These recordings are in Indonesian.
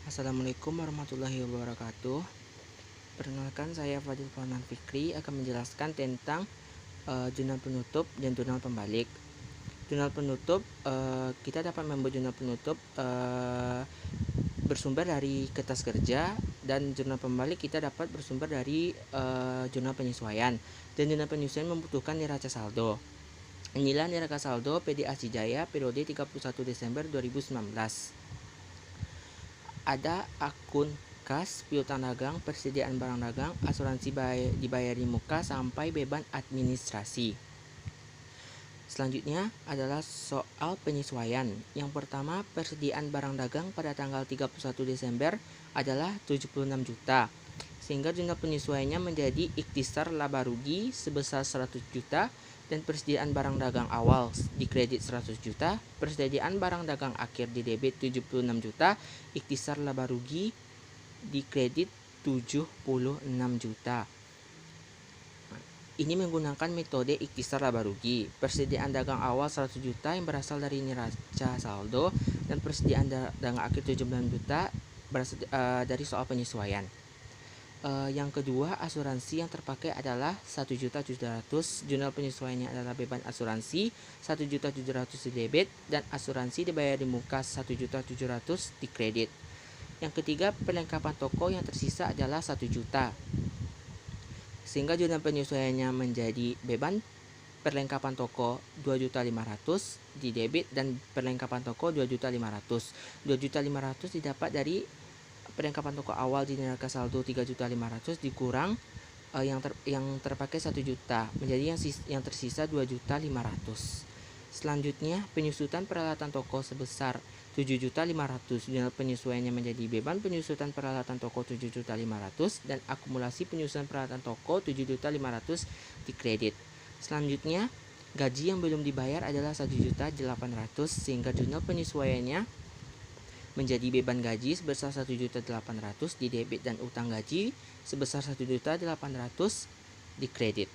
Assalamualaikum warahmatullahi wabarakatuh. Perkenalkan, saya Fadil Faunan Fikri akan menjelaskan tentang jurnal penutup dan jurnal pembalik. Jurnal penutup, kita dapat membuat jurnal penutup bersumber dari kertas kerja, dan jurnal pembalik kita dapat bersumber dari jurnal penyesuaian. Dan jurnal penyesuaian membutuhkan neraca saldo. Inilah neraca saldo PT Asih Jaya periode 31 Desember 2019. Ada akun kas, piutang dagang, persediaan barang dagang, asuransi dibayar di muka, sampai beban administrasi. Selanjutnya adalah soal penyesuaian. Yang pertama, persediaan barang dagang pada tanggal 31 Desember adalah 76 juta. Sehingga jumlah penyesuaiannya menjadi ikhtisar laba rugi sebesar 100 juta, dan persediaan barang dagang awal di kredit 100 juta, persediaan barang dagang akhir di debit 76 juta, ikhtisar laba rugi di kredit 76 juta. Ini menggunakan metode ikhtisar laba rugi. Persediaan dagang awal 100 juta yang berasal dari neraca saldo, dan persediaan dagang akhir 76 juta berasal dari soal penyesuaian. Yang kedua, asuransi yang terpakai adalah 1.700.000. Jurnal penyesuaiannya adalah beban asuransi 1.700.000 di debit, dan asuransi dibayar di muka 1.700.000 di kredit. Yang ketiga, perlengkapan toko yang tersisa adalah 1 juta. Sehingga jurnal penyesuaiannya menjadi beban perlengkapan toko 2.500.000 di debit, dan perlengkapan toko 2.500.000. 2.500.000 didapat dari perlengkapan toko awal di neraca saldo 3.500.000 dikurang yang terpakai 1 juta, menjadi yang tersisa 2.500.000. Selanjutnya, penyusutan peralatan toko sebesar 7.500.000. Jurnal penyesuaiannya menjadi beban penyusutan peralatan toko 7.500.000 dan akumulasi penyusutan peralatan toko 7.500.000 di kredit. Selanjutnya, gaji yang belum dibayar adalah 1.800.000, sehingga jurnal penyesuaiannya menjadi beban gaji sebesar 1.800.000 di debit, dan utang gaji sebesar 1.800.000 di kredit.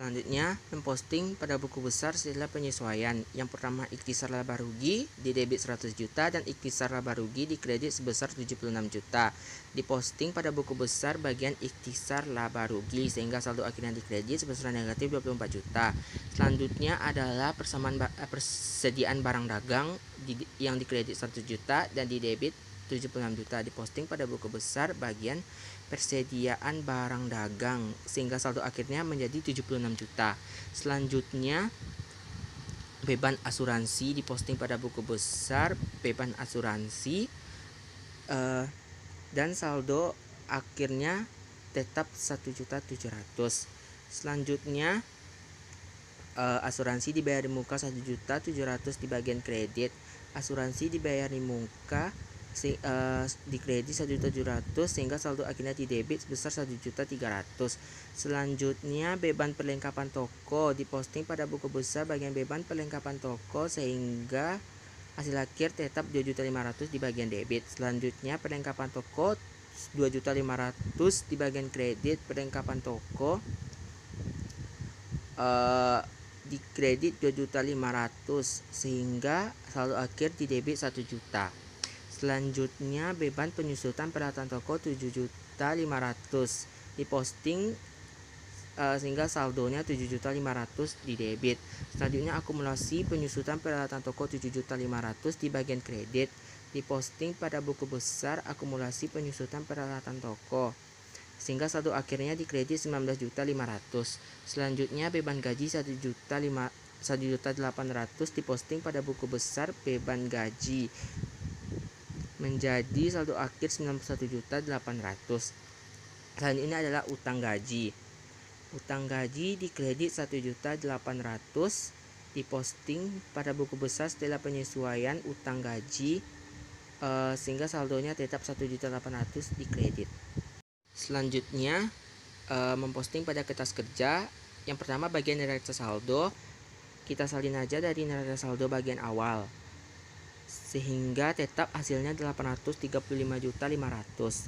Selanjutnya, memposting pada buku besar setelah penyesuaian. Yang pertama, ikhtisar laba rugi di debit 100 juta dan ikhtisar laba rugi di kredit sebesar 76 juta. Diposting pada buku besar bagian ikhtisar laba rugi, sehingga saldo akhirnya di kredit sebesar negatif 24 juta. Selanjutnya adalah persediaan barang dagang yang di kredit 100 juta dan di debit 76 juta. Diposting pada buku besar bagian persediaan barang dagang, sehingga saldo akhirnya menjadi 76 juta. Selanjutnya, beban asuransi diposting pada buku besar beban asuransi, dan saldo akhirnya tetap 1.700.000. Selanjutnya, asuransi dibayar di muka 1.700.000 di bagian kredit. Asuransi dibayar di muka di kredit 1.700.000, sehingga saldo akhirnya di debit sebesar 1.300.000. Selanjutnya, beban perlengkapan toko diposting pada buku besar bagian beban perlengkapan toko, sehingga hasil akhir tetap 2.500.000 di bagian debit. Selanjutnya, perlengkapan toko 2.500.000 di bagian kredit. Perlengkapan toko di kredit 2.500.000, sehingga saldo akhir di debit 1 juta. Selanjutnya, beban penyusutan peralatan toko 7.500.000 diposting, sehingga saldonya 7.500.000 di debit. Selanjutnya, akumulasi penyusutan peralatan toko 7.500.000 di bagian kredit. Diposting pada buku besar akumulasi penyusutan peralatan toko, sehingga saldo akhirnya di kredit 19.500.000. Selanjutnya, beban gaji 1.800.000 diposting pada buku besar beban gaji, menjadi saldo akhir 91.800.000. Selanjutnya adalah utang gaji. Utang gaji di kredit 1.800.000 diposting pada buku besar setelah penyesuaian utang gaji, sehingga saldonya tetap 1.800.000 di kredit. Selanjutnya, memposting pada kertas kerja. Yang pertama, bagian neraca saldo kita salin aja dari neraca saldo bagian awal, sehingga tetap hasilnya 835.500.000.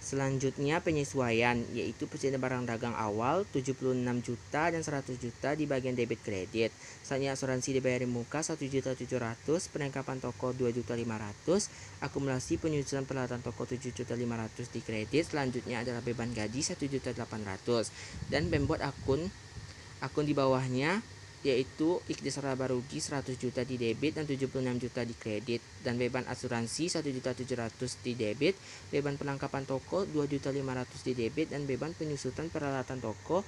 Selanjutnya penyesuaian, yaitu persediaan barang dagang awal 76 juta dan 100 juta di bagian debit kredit. Selanjutnya asuransi dibayar muka 1.700.000, perlengkapan toko 2.500.000, akumulasi penyusunan peralatan toko 7.500.000 di kredit. Selanjutnya adalah beban gaji 1.800.000 dan membuat akun di bawahnya, yaitu ikhtisar laba rugi 100 juta di debit dan 76 juta di kredit, dan beban asuransi 1.700.000 di debit, beban perlengkapan toko 2.500.000 di debit, dan beban penyusutan peralatan toko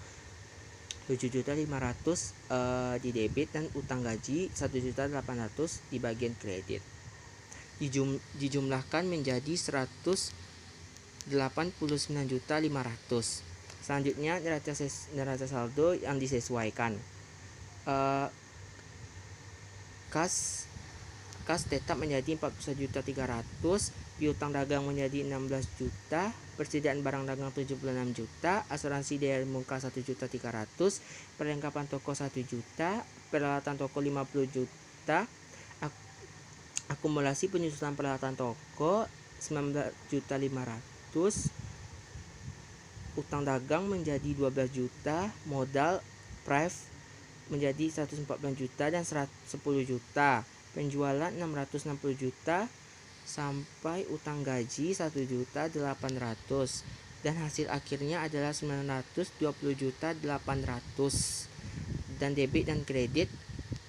7.500.000 di debit, dan utang gaji 1.800.000 di bagian kredit. Dijumlahkan menjadi 189.500.000. Selanjutnya neraca saldo yang disesuaikan. Kas tetap menjadi 41.300.000, piutang dagang menjadi 16 juta, persediaan barang dagang 76 juta, asuransi dari muka 1.300.000, perlengkapan toko 1 juta, peralatan toko 50 juta, akumulasi penyusunan peralatan toko 19.500.000, utang dagang menjadi 12 juta, modal pref menjadi 114 juta dan 10 juta, penjualan 660 juta, sampai utang gaji 1.800.000, dan hasil akhirnya adalah 920.800.000, dan debit dan kredit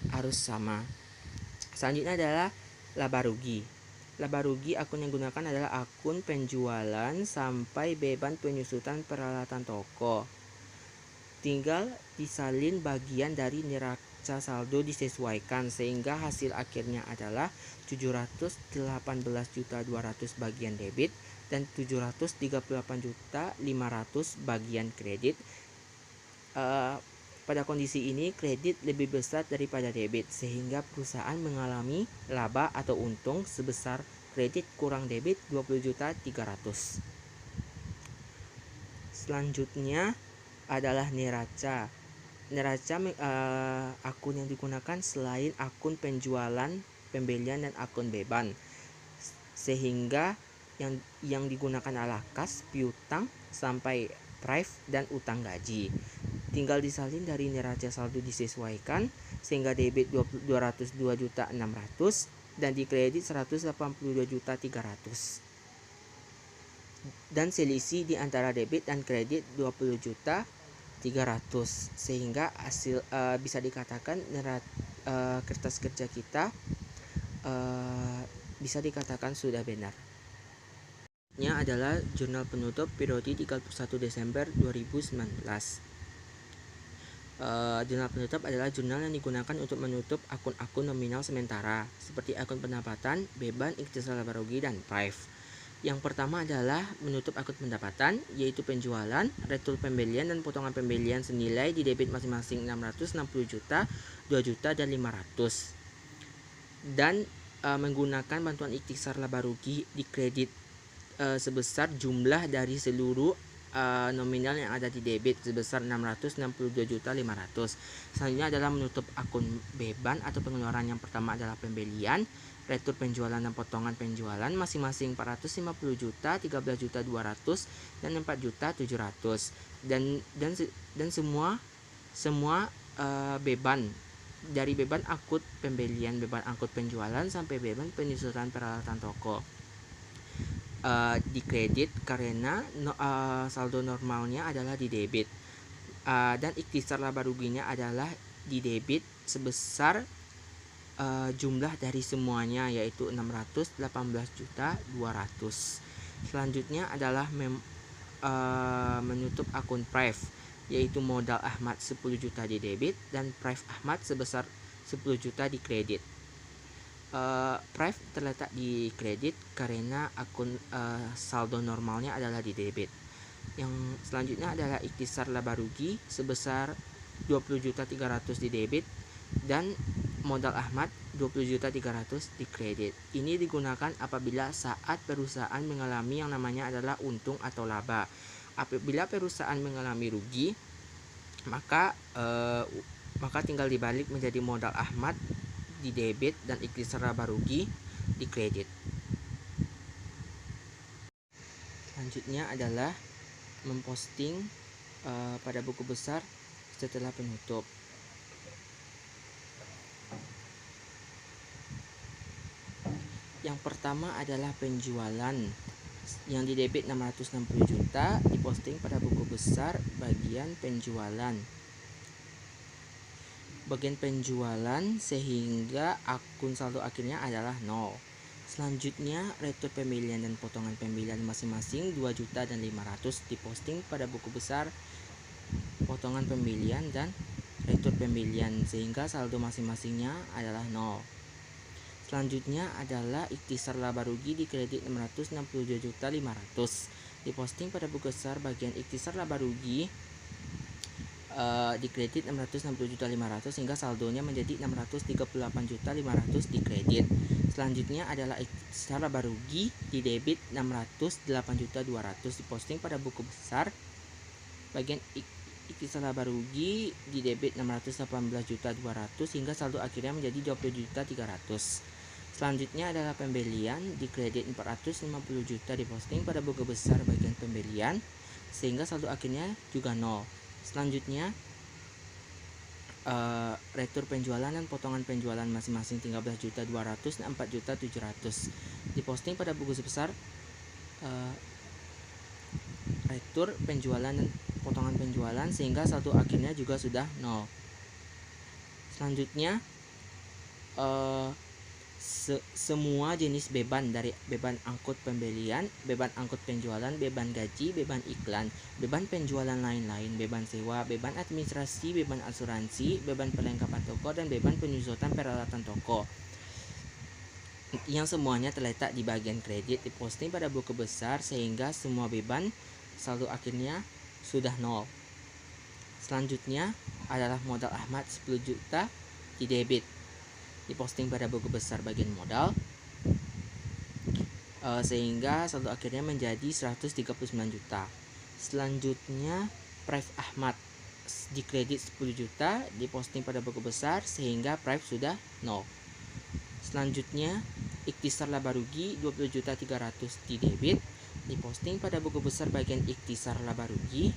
harus sama. Selanjutnya adalah laba rugi. Laba rugi akun yang digunakan adalah akun penjualan sampai beban penyusutan peralatan toko. Tinggal disalin bagian dari neraca saldo disesuaikan, sehingga hasil akhirnya adalah 718.200.000 bagian debit dan 738.500.000 bagian kredit. Pada kondisi ini kredit lebih besar daripada debit, sehingga perusahaan mengalami laba atau untung sebesar kredit kurang debit 20.300.000. Selanjutnya adalah neraca. Akun yang digunakan selain akun penjualan, pembelian, dan akun beban, sehingga yang digunakan adalah kas, piutang, sampai pref, dan utang gaji. Tinggal disalin dari neraca saldo disesuaikan, sehingga debit 202.600.000 dan di kredit 182.300.000, dan selisih di antara debit dan kredit 20.300.000, sehingga hasil bisa dikatakan kertas kerja kita bisa dikatakan sudah benar. Ini adalah jurnal penutup periode 31 Desember 2019. Jurnal penutup adalah jurnal yang digunakan untuk menutup akun-akun nominal sementara seperti akun pendapatan, beban, ikhtisar laba rugi, dan pref. Yang pertama adalah menutup akun pendapatan, yaitu penjualan, retur pembelian, dan potongan pembelian senilai di debit masing-masing 660 juta, 2 juta, dan 500, dan menggunakan bantuan ikhtisar laba rugi di kredit sebesar jumlah dari seluruh nominal yang ada di debit sebesar 662.500. Selanjutnya adalah menutup akun beban atau pengeluaran. Yang pertama adalah pembelian, retur penjualan, dan potongan penjualan masing-masing 450 juta, 13.200, dan 4.700, dan semua beban, dari beban akut pembelian, beban akut penjualan, sampai beban penyusutan peralatan toko di kredit, karena saldo normalnya adalah di debit, dan ikhtisar laba ruginya adalah di debit sebesar jumlah dari semuanya, yaitu 618.200. Selanjutnya adalah menutup akun pref, yaitu modal Ahmad 10 juta di debit dan pref Ahmad sebesar 10 juta di kredit. Pref terletak di kredit karena akun saldo normalnya adalah di debit. Yang selanjutnya adalah ikhtisar laba rugi sebesar 20.300 di debit dan modal Ahmad 20.300 di kredit. Ini digunakan apabila saat perusahaan mengalami yang namanya adalah untung atau laba. Apabila perusahaan mengalami rugi, maka tinggal dibalik menjadi modal Ahmad di debit dan ikhtisar laba rugi di kredit. Selanjutnya adalah memposting pada buku besar setelah penutup. Yang pertama adalah penjualan yang didebit 660 juta diposting pada buku besar bagian penjualan. Bagian penjualan sehingga akun saldo akhirnya adalah 0. Selanjutnya retur pembelian dan potongan pembelian masing-masing 2 juta dan 500 diposting pada buku besar potongan pembelian dan retur pembelian sehingga saldo masing-masingnya adalah 0. Selanjutnya adalah ikhtisar laba rugi di kredit 662.500 diposting pada buku besar bagian ikhtisar laba rugi di kredit 660.500 sehingga saldonya menjadi 638.500 di kredit. Selanjutnya adalah ikhtisar laba rugi di debit 608.200 diposting pada buku besar bagian ikhtisar laba rugi di debit 618.200 hingga saldo akhirnya menjadi 20.300. Selanjutnya adalah pembelian di kredit 450 juta diposting pada buku besar bagian pembelian sehingga saldo akhirnya juga 0. Selanjutnya retur penjualan dan potongan penjualan masing-masing 13.200 dan 4.700 diposting pada buku besar retur penjualan dan potongan penjualan sehingga saldo akhirnya juga sudah 0. Selanjutnya semua jenis beban dari beban angkut pembelian, beban angkut penjualan, beban gaji, beban iklan, beban penjualan lain-lain, beban sewa, beban administrasi, beban asuransi, beban perlengkapan toko, dan beban penyusutan peralatan toko yang semuanya terletak di bagian kredit diposting pada buku besar sehingga semua beban saldo akhirnya sudah 0. Selanjutnya adalah modal Ahmad 10 juta di debit diposting pada buku besar bagian modal sehingga saldo akhirnya menjadi 139 juta. Selanjutnya Prive Ahmad di kredit 10 juta diposting pada buku besar sehingga Prive sudah 0. Selanjutnya ikhtisar laba rugi 20.300 di debit diposting pada buku besar bagian ikhtisar laba rugi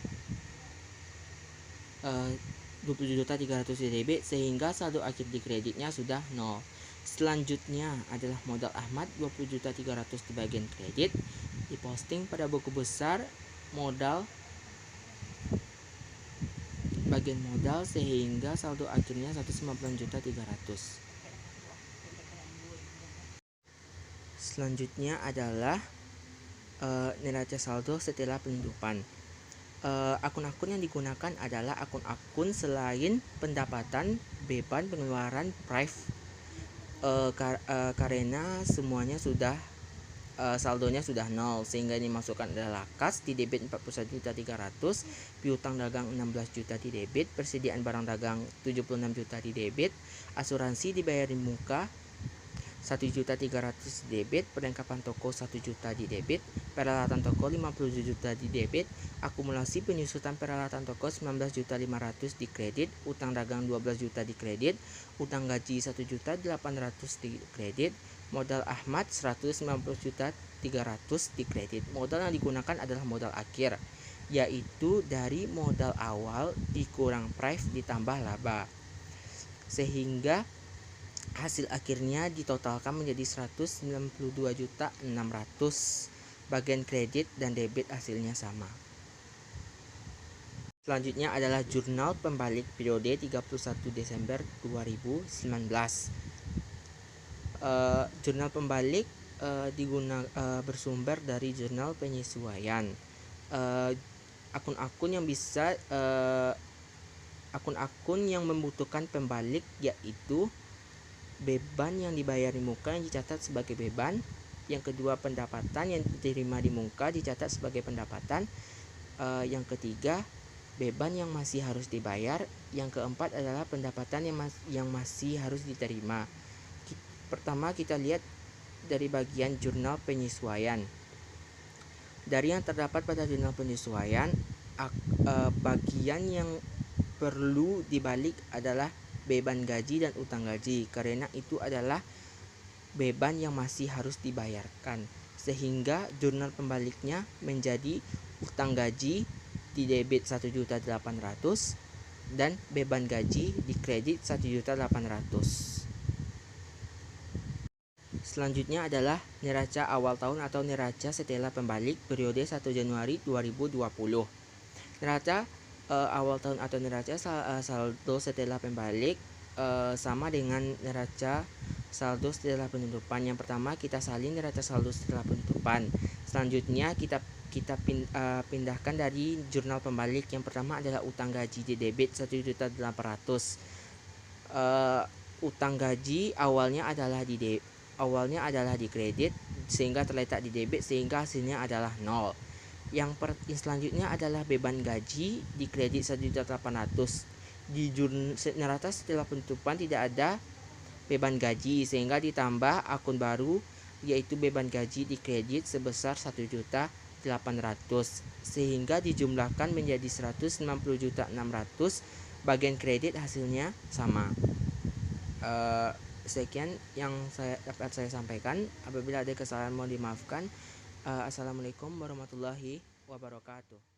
20.300 di debit sehingga saldo akhir di kreditnya sudah 0. Selanjutnya adalah modal Ahmad 20.300 di bagian kredit diposting pada buku besar modal bagian modal sehingga saldo akhirnya 190.300. Selanjutnya adalah neraca saldo setelah penutupan. Akun-akun yang digunakan adalah akun-akun selain pendapatan, beban, pengeluaran, Prive karena semuanya sudah saldonya sudah 0 sehingga dimasukkan adalah kas di debit 41.300, piutang dagang 16 juta di debit, persediaan barang dagang 76 juta di debit, asuransi dibayar di muka 1.300 di debit, perlengkapan toko 1 juta di debit, peralatan toko 50 juta di debit, akumulasi penyusutan peralatan toko 19.500 di kredit, utang dagang 12 juta di kredit, utang gaji 1.800 di kredit, modal Ahmad 190 juta 300 di kredit. Modal yang digunakan adalah modal akhir, yaitu dari modal awal dikurang Prive ditambah laba, sehingga hasil akhirnya ditotalkan menjadi 192.600. Bagian kredit dan debit hasilnya sama. Selanjutnya adalah jurnal pembalik periode 31 Desember 2019. Jurnal pembalik bersumber dari jurnal penyesuaian. Akun-akun yang membutuhkan pembalik yaitu beban yang dibayar di muka yang dicatat sebagai beban, yang kedua pendapatan yang diterima di muka dicatat sebagai pendapatan, yang ketiga beban yang masih harus dibayar, yang keempat adalah pendapatan yang masih harus diterima. Pertama kita lihat dari bagian jurnal penyesuaian. Dari yang terdapat pada jurnal penyesuaian, bagian yang perlu dibalik adalah beban gaji dan utang gaji karena itu adalah beban yang masih harus dibayarkan. sehingga jurnal pembaliknya menjadi utang gaji di debit 1.800.000 dan beban gaji di kredit 1.800.000. Selanjutnya adalah neraca awal tahun atau neraca setelah pembalik periode 1 Januari 2020. Neraca awal tahun atau neraca saldo setelah pembalik sama dengan neraca saldo setelah penutupan. Yang pertama kita salin neraca saldo setelah penutupan. Selanjutnya kita pindahkan dari jurnal pembalik. Yang pertama adalah utang gaji di debit 1.800.000. Utang gaji awalnya adalah di kredit sehingga terletak di debit sehingga hasilnya adalah 0. Yang selanjutnya adalah beban gaji di kredit 1.800.000. Di neraca setelah penutupan tidak ada beban gaji sehingga ditambah akun baru yaitu beban gaji di kredit sebesar 1.800.000 sehingga dijumlahkan menjadi 190.600. Bagian kredit hasilnya sama. Sekian yang dapat saya sampaikan. Apabila ada kesalahan mohon dimaafkan. Assalamualaikum warahmatullahi wabarakatuh.